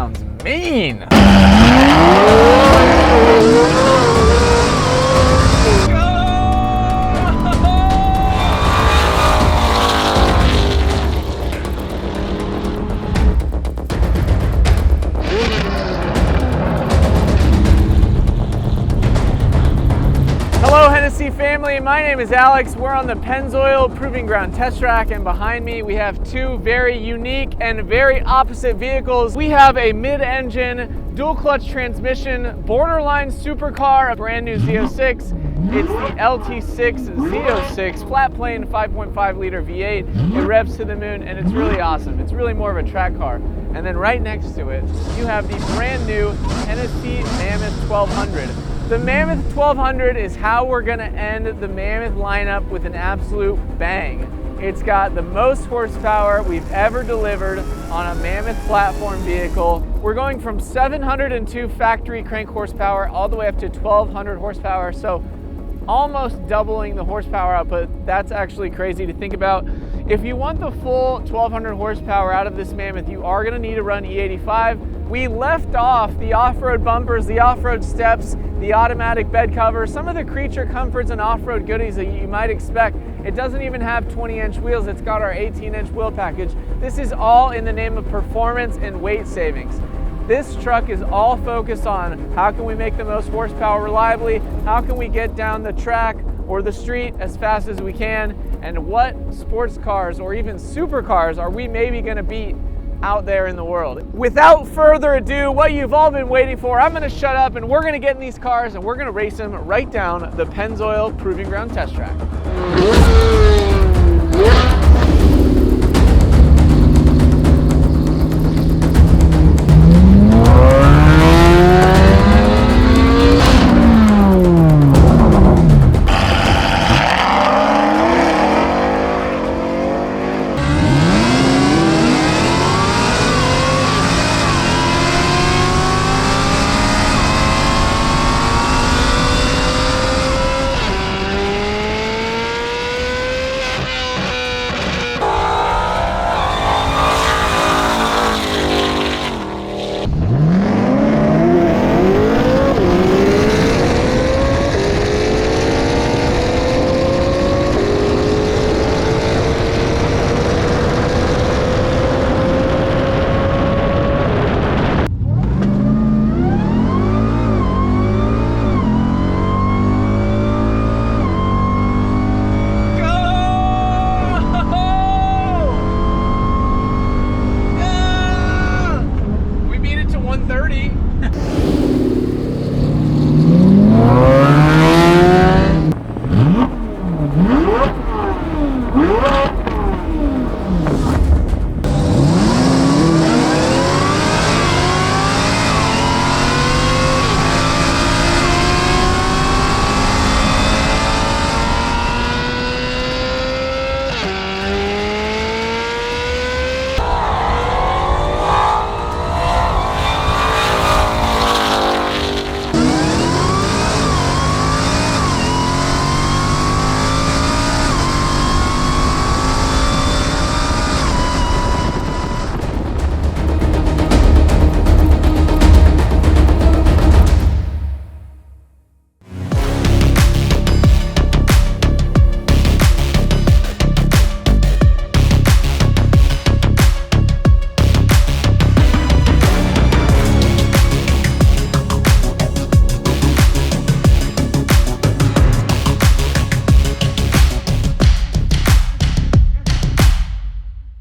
sounds mean. Hello Hennessey family, my name is Alex. We're on the Pennzoil Proving Ground test track, and behind me we have two very unique and very opposite vehicles. We have a mid-engine dual clutch transmission borderline supercar, a brand new Z06. It's the LT6 Z06 flat plane 5.5 liter V8. It revs to the moon and it's really awesome. It's really more of a track car. And then right next to it, you have the brand new Hennessey MAMMOTH 1200. The MAMMOTH 1200 is how we're gonna end the MAMMOTH lineup with an absolute bang. It's got the most horsepower we've ever delivered on a MAMMOTH platform vehicle. We're going from 702 factory crank horsepower all the way up to 1200 horsepower, so almost doubling the horsepower output. That's actually crazy to think about. If you want the full 1200 horsepower out of this Mammoth, you are gonna need to run E85. We left off the off-road bumpers, the off-road steps, the automatic bed cover, some of the creature comforts and off-road goodies that you might expect. It doesn't even have 20-inch wheels, it's got our 18-inch wheel package. This is all in the name of performance and weight savings. This truck is all focused on how can we make the most horsepower reliably, how can we get down the track or the street as fast as we can, and what sports cars or even supercars are we maybe gonna beat out there in the world. Without further ado, what you've all been waiting for, I'm gonna shut up and we're gonna get in these cars and we're gonna race them right down the Pennzoil Proving Ground test track.